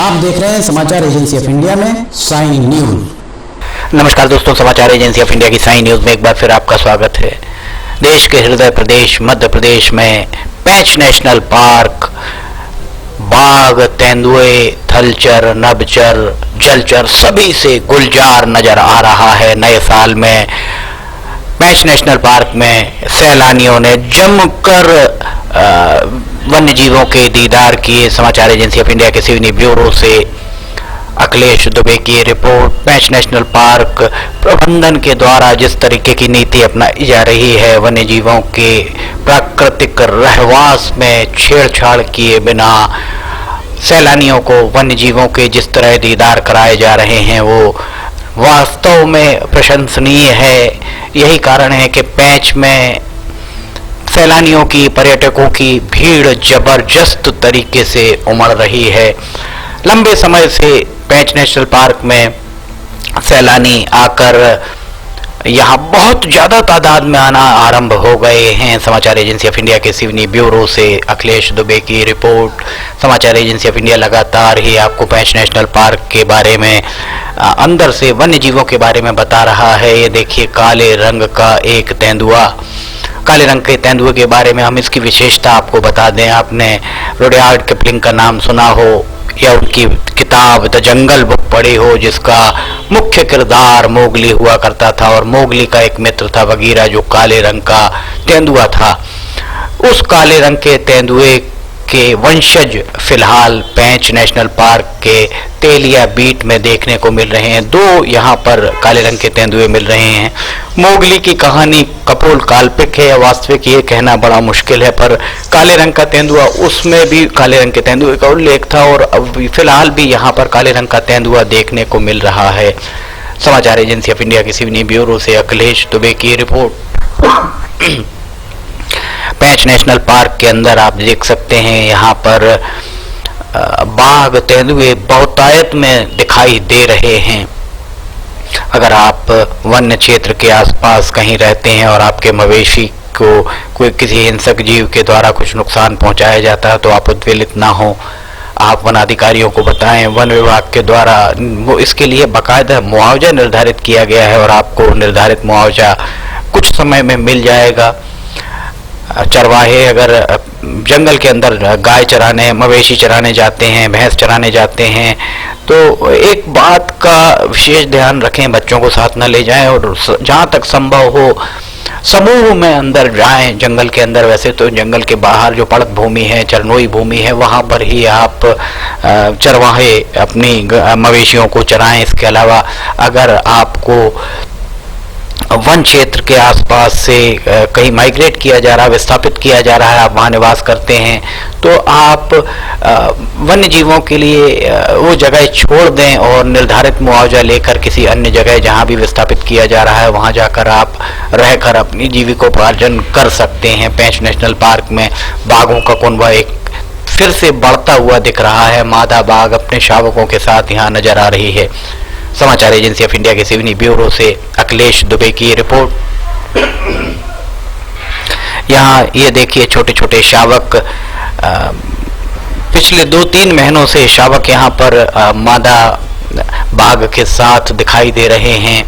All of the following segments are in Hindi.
आप देख रहे हैं समाचार एजेंसी ऑफ इंडिया में साइन न्यूज। नमस्कार दोस्तों, समाचार एजेंसी ऑफ इंडिया की साइन न्यूज में एक बार फिर आपका स्वागत है। देश के हृदय प्रदेश मध्य प्रदेश में पेंच नेशनल पार्क बाघ, तेंदुए, थलचर, नभचर, जलचर सभी से गुलजार नजर आ रहा है। नए साल में पेंच नेशनल पार्क में सैलानियों ने जमकर वन्य जीवों के दीदार किए। समाचार एजेंसी ऑफ इंडिया के सिवनी ब्यूरो से अखिलेश दुबे की रिपोर्ट। पेंच नेशनल पार्क प्रबंधन के द्वारा जिस तरीके की नीति अपनाई जा रही है, वन्य जीवों के प्राकृतिक रहवास में छेड़छाड़ किए बिना सैलानियों को वन्य जीवों के जिस तरह दीदार कराए जा रहे हैं, वो वास्तव में प्रशंसनीय है। यही कारण है कि पेंच में सैलानियों की, पर्यटकों की भीड़ जबरदस्त तरीके से उमड़ रही है। लंबे समय से पेंच नेशनल पार्क में सैलानी आकर यहाँ बहुत ज़्यादा तादाद में आना आरंभ हो गए हैं। समाचार एजेंसी ऑफ इंडिया के सिवनी ब्यूरो से अखिलेश दुबे की रिपोर्ट। समाचार एजेंसी ऑफ इंडिया लगातार ही आपको पेंच नेशनल पार्क के बारे में, अंदर से वन्य जीवों के बारे में बता रहा है। ये देखिए, काले रंग का एक तेंदुआ। काले रंग के तेंदुए के बारे में हम इसकी विशेषता आपको बता दें। आपने रुडयार्ड किपलिंग का नाम सुना हो या उनकी किताब द जंगल बुक पढ़ी हो, जिसका मुख्य किरदार मोगली हुआ करता था और मोगली का एक मित्र था बगीरा, जो काले रंग का तेंदुआ था। उस काले रंग के तेंदुए के वंशज फिलहाल पेंच नेशनल पार्क के तेलिया बीट में देखने को मिल रहे हैं। दो यहाँ पर काले रंग के तेंदुए मिल रहे हैं। मोगली की कहानी कपोल काल्पनिक है या वास्तविक, ये कहना बड़ा मुश्किल है, पर काले रंग का तेंदुआ, उसमें भी काले रंग के तेंदुए का उल्लेख था और फिलहाल भी यहाँ पर काले रंग का तेंदुआ देखने को मिल रहा है। समाचार एजेंसी ऑफ इंडिया की सिवनी ब्यूरो से अखिलेश दुबे की रिपोर्ट। पेंच नेशनल पार्क के अंदर आप देख सकते हैं, यहाँ पर बाघ, तेंदुए बहुतायत में दिखाई दे रहे हैं। अगर आप वन्य क्षेत्र के आसपास कहीं रहते हैं और आपके मवेशी को कोई किसी हिंसक जीव के द्वारा कुछ नुकसान पहुंचाया जाता है, तो आप उद्वेलित ना हो। आप वन अधिकारियों को बताएं। वन विभाग के द्वारा इसके लिए बाकायदा मुआवजा निर्धारित किया गया है और आपको निर्धारित मुआवजा कुछ समय में मिल जाएगा। चरवाहे अगर जंगल के अंदर गाय चराने, मवेशी चराने जाते हैं, भैंस चराने जाते हैं, तो एक बात का विशेष ध्यान रखें, बच्चों को साथ न ले जाएं और जहाँ तक संभव हो समूह में अंदर जाएं जंगल के अंदर। वैसे तो जंगल के बाहर जो पड़क भूमि है, चरनोई भूमि है, वहाँ पर ही आप चरवाहे अपनी मवेशियों को चराएं। इसके अलावा अगर आपको वन क्षेत्र के आसपास से कहीं माइग्रेट किया जा रहा है, विस्थापित किया जा रहा है, आप वहाँ निवास करते हैं, तो आप वन्य जीवों के लिए वो जगह छोड़ दें और निर्धारित मुआवजा लेकर किसी अन्य जगह जहाँ भी विस्थापित किया जा रहा है वहाँ जाकर आप रहकर अपनी जीविकोपार्जन कर सकते हैं। पेंच नेशनल पार्क में बाघों का कुनबा एक फिर से बढ़ता हुआ दिख रहा है। मादा बाघ अपने शावकों के साथ यहाँ नजर आ रही है। समाचार एजेंसी ऑफ इंडिया के सिवनी ब्यूरो से अखिलेश दुबे की रिपोर्ट। यहाँ ये देखिए, छोटे छोटे शावक, पिछले 2-3 महीनों से शावक यहाँ पर मादा बाघ के साथ दिखाई दे रहे हैं।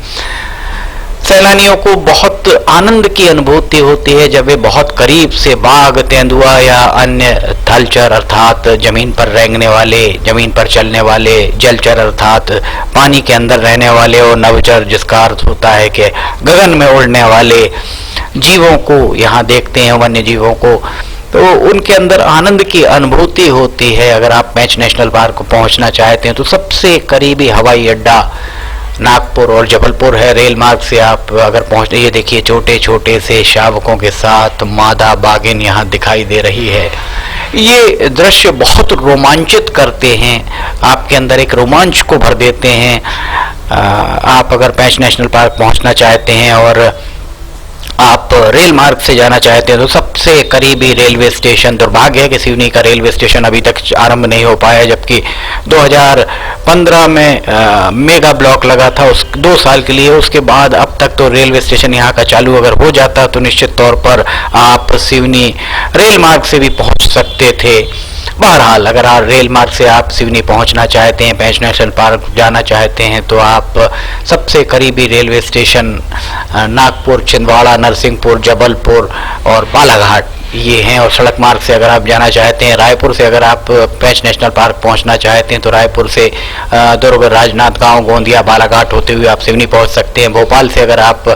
सैलानियों को बहुत आनंद की अनुभूति होती है जब वे बहुत करीब से बाघ, तेंदुआ या अन्य थलचर अर्थात जमीन पर रेंगने वाले, जमीन पर चलने वाले, जलचर अर्थात पानी के अंदर रहने वाले, और नभचर जिसका अर्थ होता है कि गगन में उड़ने वाले जीवों को यहाँ देखते हैं, वन्य जीवों को, तो उनके अंदर आनंद की अनुभूति होती है। अगर आप पेंच नेशनल पार्क को पहुँचना चाहते हैं तो सबसे करीबी हवाई अड्डा नागपुर और जबलपुर है। रेल मार्ग से आप अगर पहुंचते, ये देखिए छोटे छोटे से शावकों के साथ मादा बाघिन यहाँ दिखाई दे रही है। ये दृश्य बहुत रोमांचित करते हैं, आपके अंदर एक रोमांच को भर देते हैं। आप अगर पेंच नेशनल पार्क पहुंचना चाहते हैं और आप रेल मार्ग से जाना चाहते हैं तो सबसे करीबी रेलवे स्टेशन, दुर्भाग्य है कि सिवनी का रेलवे स्टेशन अभी तक आरंभ नहीं हो पाया, जबकि 2015 में मेगा ब्लॉक लगा था उस 2 साल के लिए। उसके बाद अब तक तो रेलवे स्टेशन यहाँ का चालू अगर हो जाता तो निश्चित तौर पर आप सिवनी रेल मार्ग से भी पहुँच सकते थे। बहरहाल अगर आप रेल मार्ग से आप सिवनी पहुंचना चाहते हैं, पेंच नेशनल पार्क जाना चाहते हैं, तो आप सबसे करीबी रेलवे स्टेशन नागपुर, छिंदवाड़ा, नरसिंहपुर, जबलपुर और बालाघाट ये हैं। और सड़क मार्ग से अगर आप जाना चाहते हैं, रायपुर से अगर आप पेंच नेशनल पार्क पहुंचना चाहते हैं तो रायपुर से दुर्ग, राजनांदगांव, गोंदिया, बालाघाट होते हुए आप सिवनी पहुंच सकते हैं। भोपाल से अगर आप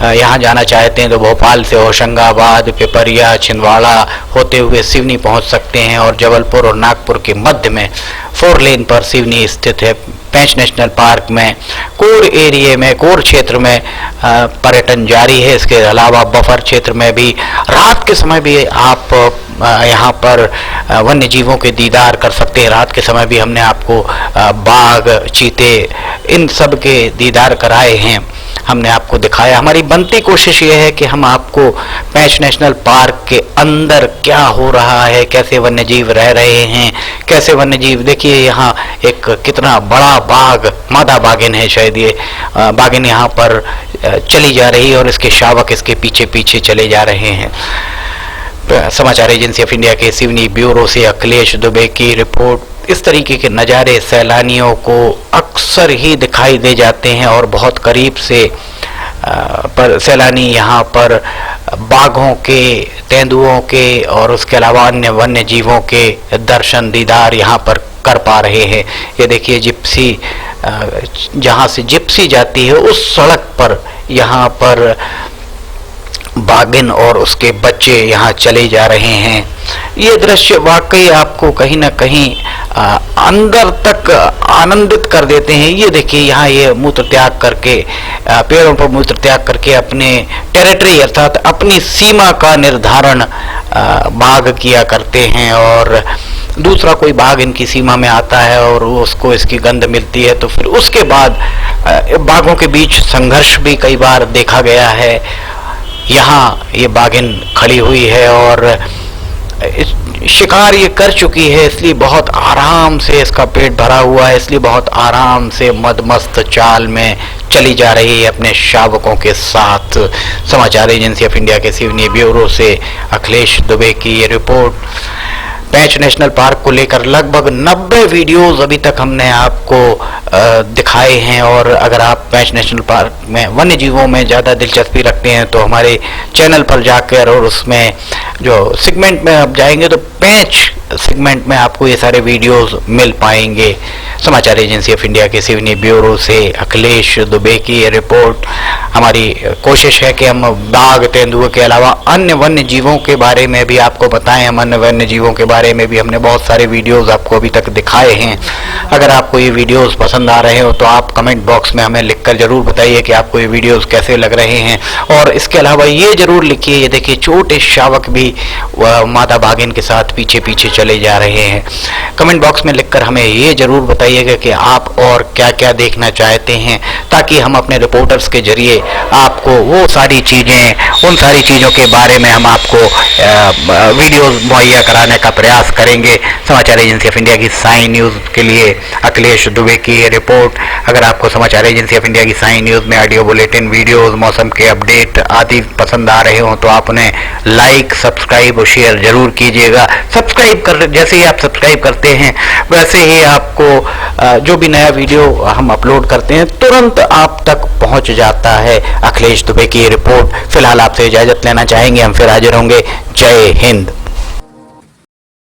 यहाँ जाना चाहते हैं तो भोपाल से होशंगाबाद, पिपरिया, छिंदवाड़ा होते हुए सिवनी पहुंच सकते हैं। और जबलपुर और नागपुर के मध्य में 4 लेन पर सिवनी स्थित है। पेंच नेशनल पार्क में कोर एरिया में, कोर क्षेत्र में पर्यटन जारी है। इसके अलावा बफर क्षेत्र में भी रात के समय भी आप यहाँ पर वन्य जीवों के दीदार कर सकते हैं। रात के समय भी हमने आपको बाघ, चीते इन सब के दीदार कराए हैं, हमने आपको दिखाया। हमारी बनती कोशिश ये है कि हम आपको पेंच नेशनल पार्क के अंदर क्या हो रहा है, कैसे वन्य जीव रह रहे हैं, कैसे वन्य जीव, देखिए यहाँ एक कितना बड़ा बाघ, मादा बाघिन है शायद, ये बाघिन यहाँ पर चली जा रही है और इसके शावक इसके पीछे पीछे चले जा रहे हैं। समाचार एजेंसी ऑफ इंडिया के सिवनी ब्यूरो से अखिलेश दुबे की रिपोर्ट। इस तरीके के नज़ारे सैलानियों को अक्सर ही दिखाई दे जाते हैं और बहुत करीब से पर सैलानी यहाँ पर बाघों के, तेंदुओं के और उसके अलावा अन्य वन्य जीवों के दर्शन, दीदार यहाँ पर कर पा रहे हैं। ये देखिए जिप्सी, जहाँ से जिप्सी जाती है उस सड़क पर यहाँ पर बाघिन और उसके बच्चे यहाँ चले जा रहे हैं। ये दृश्य वाकई आपको कहीं ना कहीं अंदर तक आनंदित कर देते हैं। ये देखिए यहाँ ये मूत्र त्याग करके, पेड़ों पर मूत्र त्याग करके अपने टेरिटरी अर्थात अपनी सीमा का निर्धारण बाघ किया करते हैं। और दूसरा कोई बाघ इनकी सीमा में आता है और उसको इसकी गंध मिलती है तो फिर उसके बाद बाघों के बीच संघर्ष भी कई बार देखा गया है। यहाँ ये बाघिन खड़ी हुई है और शिकार ये कर चुकी है, इसलिए बहुत आराम से इसका पेट भरा हुआ है, इसलिए बहुत आराम से मदमस्त चाल में चली जा रही है अपने शावकों के साथ। समाचार एजेंसी ऑफ इंडिया के सिवनी ब्यूरो से अखिलेश दुबे की ये रिपोर्ट। पेंच नेशनल पार्क को लेकर लगभग 90 वीडियोस अभी तक हमने आपको दिखाए हैं। और अगर आप पेंच नेशनल पार्क में वन्य जीवों में ज़्यादा दिलचस्पी रखते हैं तो हमारे चैनल पर जाकर और उसमें जो सेगमेंट में आप जाएंगे तो पेंच सेगमेंट में आपको ये सारे वीडियोस मिल पाएंगे। समाचार एजेंसी ऑफ इंडिया के सिवनी ब्यूरो से अखिलेश दुबे की ये रिपोर्ट। हमारी कोशिश है कि हम बाघ, तेंदुए के अलावा अन्य वन्य जीवों के बारे में भी आपको बताएं। हम अन्य वन्य जीवों के बारे में भी हमने बहुत सारे वीडियोस आपको अभी तक दिखाए हैं। अगर आपको ये वीडियोस पसंद आ रहे हो तो आप कमेंट बॉक्स में हमें लिखकर जरूर बताइए कि आपको ये वीडियोस कैसे लग रहे हैं। और इसके अलावा ये जरूर लिखिए, ये देखिए छोटे शावक भी मादा बाघिन के साथ पीछे पीछे चले जा रहे हैं। कमेंट बॉक्स में लिखकर हमें ये जरूर बताइएगा कि आप और क्या क्या देखना चाहते हैं, ताकि हम अपने रिपोर्टर्स के जरिए आपको वो सारी चीज़ें, उन सारी चीज़ों के बारे में हम आपको वीडियोस मुहैया कराने का प्रयास करेंगे। समाचार एजेंसी ऑफ इंडिया की साइन न्यूज़ के लिए अखिलेश दुबे की ये रिपोर्ट। अगर आपको समाचार एजेंसी ऑफ इंडिया की साइन न्यूज़ में ऑडियो बुलेटिन, वीडियोस, मौसम के अपडेट आदि पसंद आ रहे हों तो आप उन्हें लाइक, सब्सक्राइब और शेयर जरूर कीजिएगा। सब्सक्राइब कर, जैसे ही आप सब्सक्राइब करते हैं वैसे ही आपको जो भी नया वीडियो हम अपलोड करते हैं तुरंत आप तक पहुंच जाता है। अखिलेश दुबे की ये रिपोर्ट। फिलहाल आपसे इजाजत लेना चाहेंगे, हम फिर हाजिर होंगे। जय हिंद।